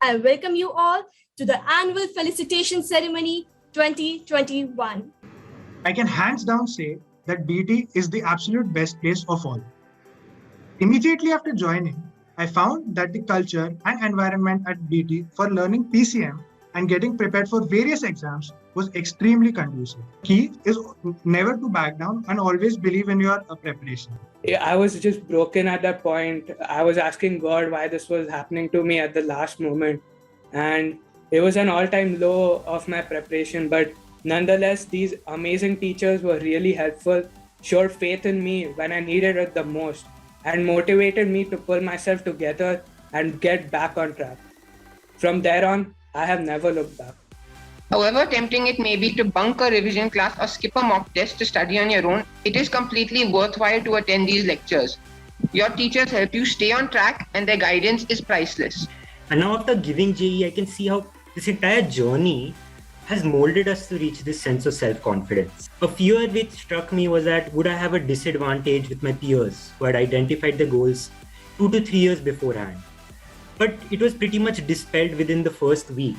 I welcome you all to the annual felicitation ceremony 2021. I can hands down say that BT is the absolute best place of all. Immediately after joining, I found that the culture and environment at BT for learning PCM and getting prepared for various exams was extremely conducive. Key is never to back down and always believe in your preparation. I was just broken at that point. I was asking God why this was happening to me at the last moment. And it was an all-time low of my preparation. But nonetheless, these amazing teachers were really helpful, showed faith in me when I needed it the most, and motivated me to pull myself together and get back on track. From there on, I have never looked back. However tempting it may be to bunk a revision class or skip a mock test to study on your own, it is completely worthwhile to attend these lectures. Your teachers help you stay on track and their guidance is priceless. And now after giving JEE, I can see how this entire journey has molded us to reach this sense of self-confidence. A fear which struck me was that would I have a disadvantage with my peers who had identified the goals 2 to 3 years beforehand. But it was pretty much dispelled within the first week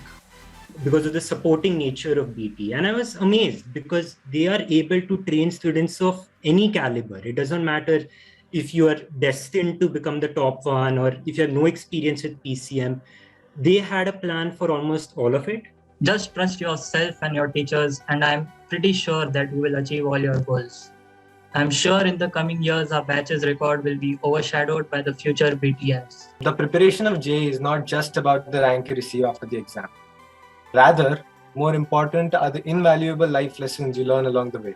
because of the supporting nature of BT. And I was amazed because they are able to train students of any caliber. It doesn't matter if you are destined to become the top one or if you have no experience with PCM. They had a plan for almost all of it. Just trust yourself and your teachers, and I'm pretty sure that you will achieve all your goals. I'm sure in the coming years, our batch's record will be overshadowed by the future BTS. The preparation of JEE is not just about the rank you receive after the exam. Rather, more important are the invaluable life lessons you learn along the way.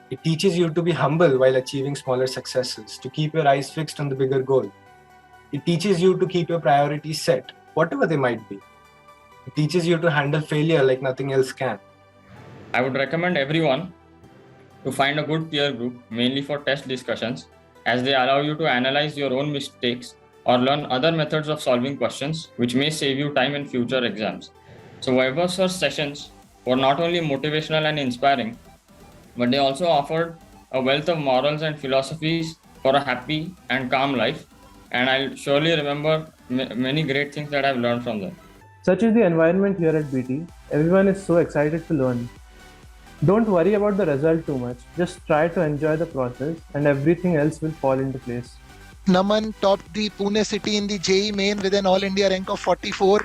It teaches you to be humble while achieving smaller successes, to keep your eyes fixed on the bigger goal. It teaches you to keep your priorities set, whatever they might be. It teaches you to handle failure like nothing else can. I would recommend everyone to find a good peer group, mainly for test discussions, as they allow you to analyze your own mistakes or learn other methods of solving questions, which may save you time in future exams. So Vaibhav sir's sessions were not only motivational and inspiring, but they also offered a wealth of morals and philosophies for a happy and calm life. And I'll surely remember many great things that I've learned from them. Such is the environment here at BT. Everyone is so excited to learn. Don't worry about the result too much. Just try to enjoy the process and everything else will fall into place. Naman topped the Pune city in the JEE main with an all India rank of 44.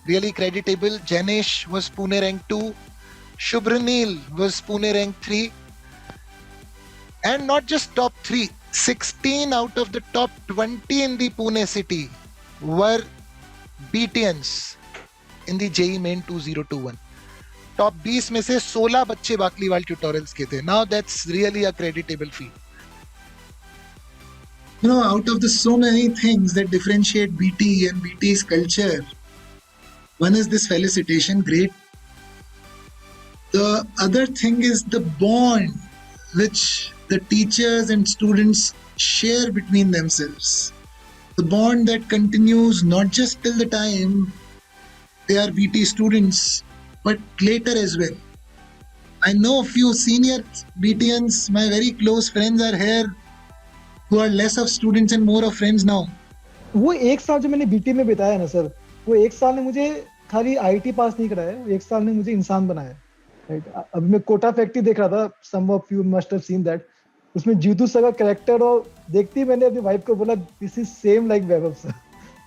Really creditable. Janesh was Pune rank 2. Shubhranil was Pune rank 3. And not just top 3, 16 out of the top 20 in the Pune city were BTNs in the JEE main 2021. Top 20 में से 16 बच्चे Bakliwal tutorials के थे. Now that's really a creditable feat. You know, out of the so many things that differentiate BT and BT's culture, one is this felicitation, great. The other thing is the bond which the teachers and students share between themselves. The bond that continues not just till the time they are BT students, but later as well. I know a few senior BTNs, my very close friends are here, who are less of students and more of friends now. वो एक साल जो मैंने BT में बिताया ना sir, वो एक साल ने मुझे खाली IT पास नहीं कराया, वो एक साल ने मुझे इंसान बनाया. Right? अभी मैं कोटा फैक्ट्री देख रहा था, some of you must have seen that. उसमें जीतू सर का कैरेक्टर और देखती मैंने अपनी वाइफ को बोला this is same like Vaibhav sir.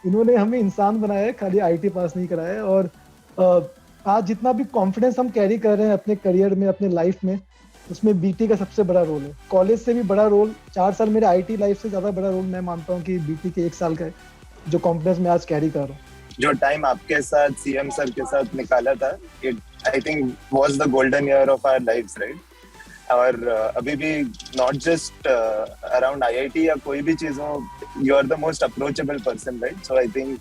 इन्होंने हमें इंसान बनाया है, खाली IT पास नहीं कराया है. और आज जितना भी कॉन्फिडेंस हम कैरी कर रहे हैं अपने करियर में, अपने लाइफ में, उसमें BT का सबसे बड़ा रोल है. कॉलेज से भी बड़ा रोल, 4 साल मेरे IT लाइफ से ज्यादा बड़ा रोल मैं मानता हूँ कि BT के 1 साल का है, जो कॉन्फिडेंस मैं आज कैरी कर रहा हूँ. जो टाइम आपके साथ CM सर के साथ निकाला था, it I think was the golden year of our lives, right? और अभी भी नॉट जस्ट अराउंड IIT या कोई भी चीज हो, you are the most approachable person, right? So I think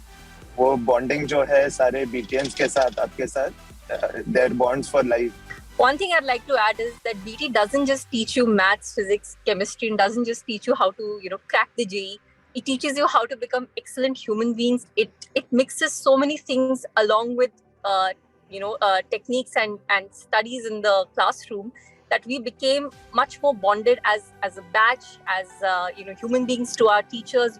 वो बॉन्डिंग जो है सारे BTNs के साथ, आपके साथ, their bonds for life. One thing I'd like to add is that BT doesn't just teach you maths, physics, chemistry, and doesn't just teach you how to, crack the JEE. It teaches you how to become excellent human beings. It mixes so many things along with, techniques and studies in the classroom that we became much more bonded as a batch, as human beings to our teachers.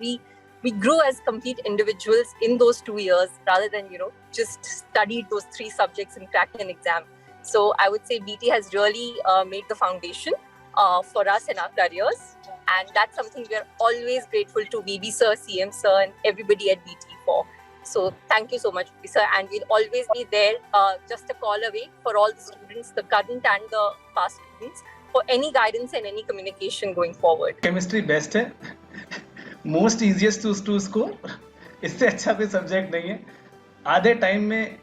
we grew as complete individuals in those 2 years rather than, just studied those 3 subjects and cracked an exam. So I would say BT has really made the foundation for us in our careers. And that's something we are always grateful to VB sir, CM sir, and everybody at BT for. So thank you so much, VB sir. And we'll always be there, just a call away for all the students, the current and the past students, for any guidance and any communication going forward. Chemistry best है, most easiest to score. इससे अच्छा कोई subject नहीं है. आधे time में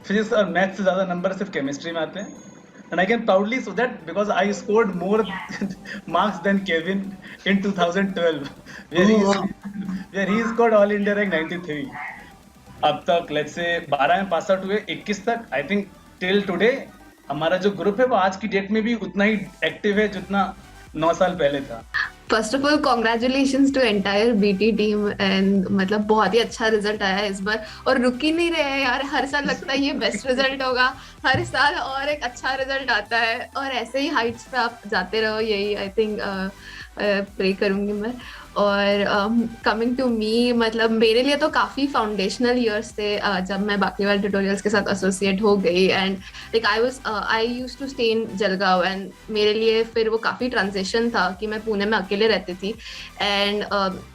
physics और maths से ज़्यादा नंबर सिर्फ केमिस्ट्री में आते हैं. And I can proudly say that because I scored more marks than Kevin in 2012, where he scored all India rank 93. अब तक let's say 12 में पास आउट हुए, 21 तक I think till today हमारा जो ग्रुप है वो आज की डेट में भी उतना ही एक्टिव है जितना 9 साल पहले था. First of all congratulations to entire BT team and मतलब बहुत ही अच्छा रिजल्ट आया है इस बार और रुक ही नहीं रहे हैं यार. हर साल लगता है ये बेस्ट रिजल्ट होगा, हर साल और एक अच्छा रिजल्ट आता है और ऐसे ही हाइट्स पे आप जाते रहो. यही आई थिंक प्रे करूंगी मैं. और कमिंग टू मी, मतलब मेरे लिए तो काफ़ी फाउंडेशनल ईयर्स थे जब मैं बाकी वाले ट्यूटोरियल्स के साथ एसोसिएट हो गई. And like I used to stay in Jalgaon and मेरे लिए फिर वो काफ़ी ट्रांजिशन था कि मैं पुणे में अकेले रहती थी. एंड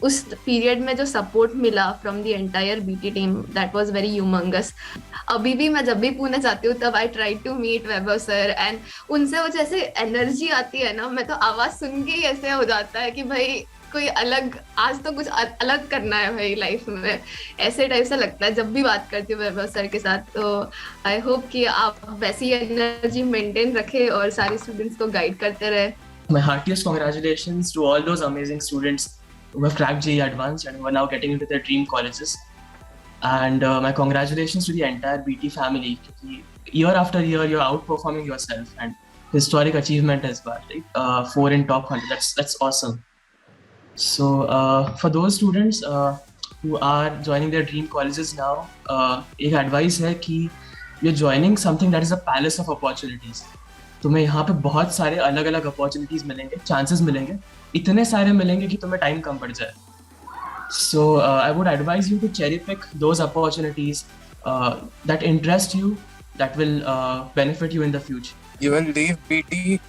उस पीरियड में जो सपोर्ट मिला from the entire BT team, that was very humongous. अभी भी मैं जब भी पुणे जाती हूँ तब I try to meet Vaibhav sir and उनसे वो जैसे एनर्जी आती है ना, मैं तो आवाज़ सुन के ही ऐसे हो जाता है कि भाई कोई अलग, आज तो कुछ अलग करना है भाई लाइफ में. ऐसे टाइप से लगता है जब भी बात करती हूँ वैभव सर के साथ. तो आई होप कि आप वैसी एनर्जी मेंटेन रखें और सारे स्टूडेंट्स को गाइड करते रहे. My heartiest congratulations to all those amazing students who have cracked JEE Advanced and who are now getting into their dream colleges. And my congratulations to the entire BT family. Year after year, you're outperforming yourself and historic achievement as well. Right? 4 in top 100. That's awesome. So for those students who are joining their dream colleges now, एक advice है कि you're joining something that is a palace of opportunities. तुम्हें यहाँ पे बहुत सारे अलग अलग अपॉर्चुनिटीज मिलेंगे, चांसेस मिलेंगे, इतने सारे मिलेंगे कि तुम्हें टाइम कम पड़ जाए. So I would advise you to cherry pick those opportunities that interest you, that will benefit you in the future. You will leave BT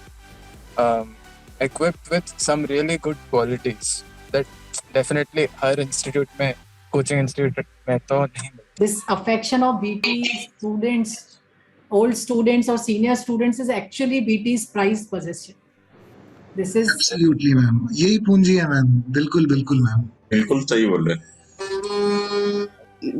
equipped with some really good qualities that definitely her institute में, coaching institute में तो नहीं. This affection of BT students, old students or senior students is actually BT's prized possession. This is absolutely ma'am, यही पूंजी है ma'am. बिल्कुल बिल्कुल ma'am, बिल्कुल सही बोल रहे.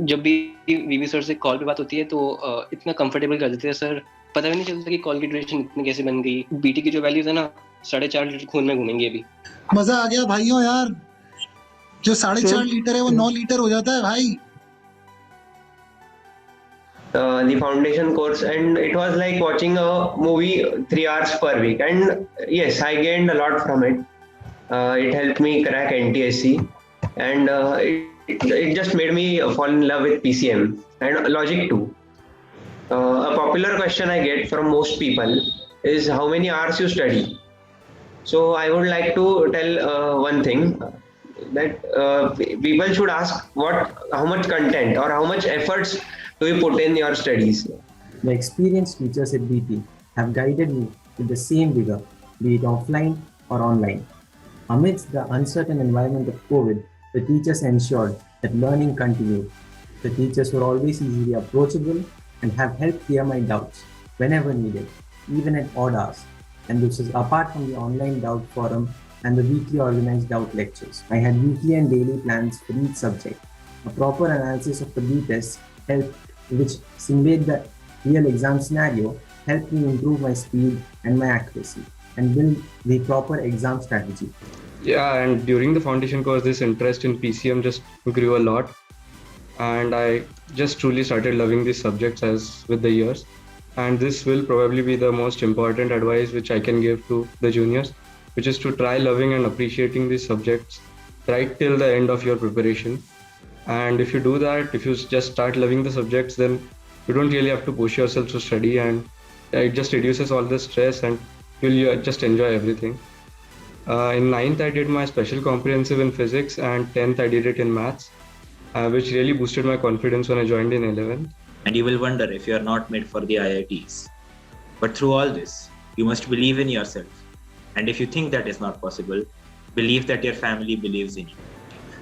जब भी वीवी सर से कॉल पे बात होती है तो इतना कंफर्टेबल कर देते हैं सर, पता भी नहीं चलता कि कॉल की ड्यूरेशन इतनी कैसे बन गई. बीटी की जो वैल्यूज है ना, 4.5 लीटर खून में घूमेंगे अभी. मजा आ गया भाइयों यार. जो 4.5 लीटर है वो 9 लीटर हो जाता है भाई. The foundation course, and it was like watching a movie 3 hours per week, and yes, I gained a lot from it. It helped me crack NTSC, and it just made me fall in love with PCM and logic too. A popular question I get from most people is how many hours you study. So I would like to tell one thing, that people should ask how much content or how much efforts do you put in your studies. The experienced teachers at BT have guided me with the same vigor, be it offline or online. Amidst the uncertain environment of COVID, the teachers ensured that learning continued. The teachers were always easily approachable and have helped clear my doubts whenever needed, even at odd hours. And this is apart from the online doubt forum and the weekly organized doubt lectures. I had weekly and daily plans for each subject. A proper analysis of the B tests which simulate the real exam scenario helped me improve my speed and my accuracy and build the proper exam strategy. Yeah, and during the foundation course, this interest in PCM just grew a lot, and I just truly started loving these subjects as with the years. And this will probably be the most important advice which I can give to the juniors, which is to try loving and appreciating these subjects right till the end of your preparation. And if you do that, if you just start loving the subjects, then you don't really have to push yourself to study, and it just reduces all the stress and you'll just enjoy everything. In 9th, I did my special comprehensive in physics, and 10th, I did it in maths, which really boosted my confidence when I joined in 11th. And you will wonder if you are not made for the IITs. But through all this, you must believe in yourself. And if you think that is not possible, believe that your family believes in you.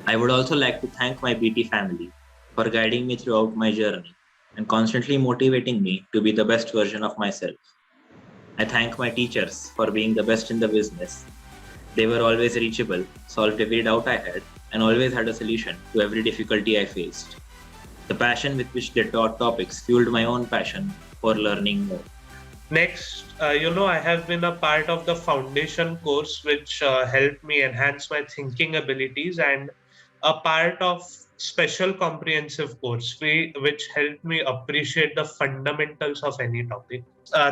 I would also like to thank my BT family for guiding me throughout my journey and constantly motivating me to be the best version of myself. I thank my teachers for being the best in the business. They were always reachable, solved every doubt I had, and always had a solution to every difficulty I faced. The passion with which they taught topics fueled my own passion for learning more. Next, I have been a part of the foundation course, which helped me enhance my thinking abilities, and a part of special comprehensive course, which helped me appreciate the fundamentals of any topic.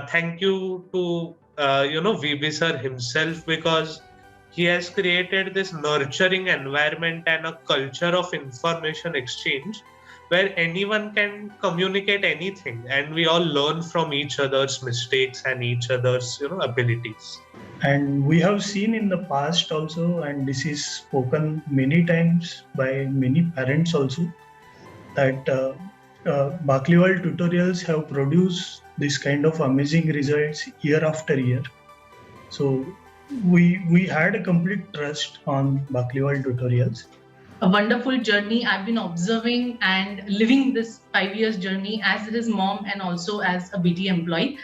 Thank you to, VB sir himself, because he has created this nurturing environment and a culture of information exchange where anyone can communicate anything, and we all learn from each other's mistakes and each other's abilities. And we have seen in the past also, and this is spoken many times by many parents also, that Bakliwal tutorials have produced this kind of amazing results year after year. So we had a complete trust on Bakliwal tutorials. A wonderful journey. I've been observing and living this 5 years journey as his mom and also as a BT employee.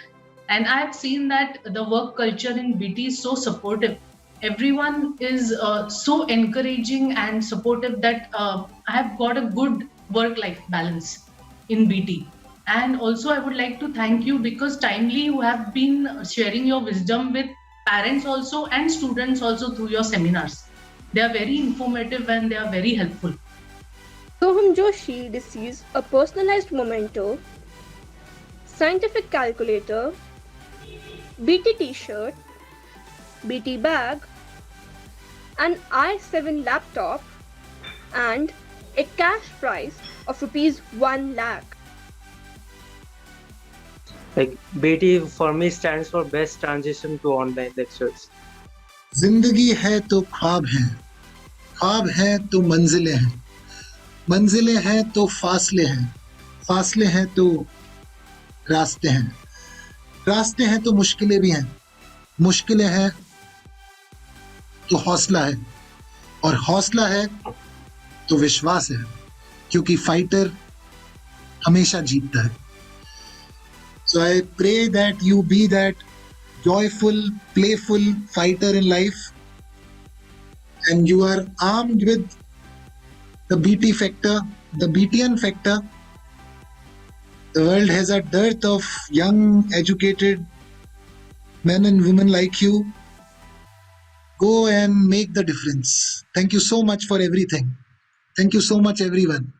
And I've seen that the work culture in BT is so supportive. Everyone is so encouraging and supportive that I have got a good work-life balance in BT. And also I would like to thank you, because timely you have been sharing your wisdom with parents also and students also through your seminars. They are very informative and they are very helpful. Soham Joshi receives a personalized memento, scientific calculator, BT t-shirt, BT bag, an i7 laptop, and a cash prize of ₹1 lakh. Like BT for me stands for best transition to online lectures. जिंदगी है तो ख्वाब है तो मंजिलें हैं, मंजिलें हैं तो फासले हैं तो रास्ते हैं तो मुश्किलें भी हैं, मुश्किलें हैं तो हौसला है, और हौसला है तो विश्वास है, क्योंकि फाइटर हमेशा जीतता है. So I pray that you be that joyful, playful fighter in life, and you are armed with the BT factor, the BTN factor. The world has a dearth of young, educated men and women like you. Go and make the difference. Thank you so much for everything. Thank you so much, everyone.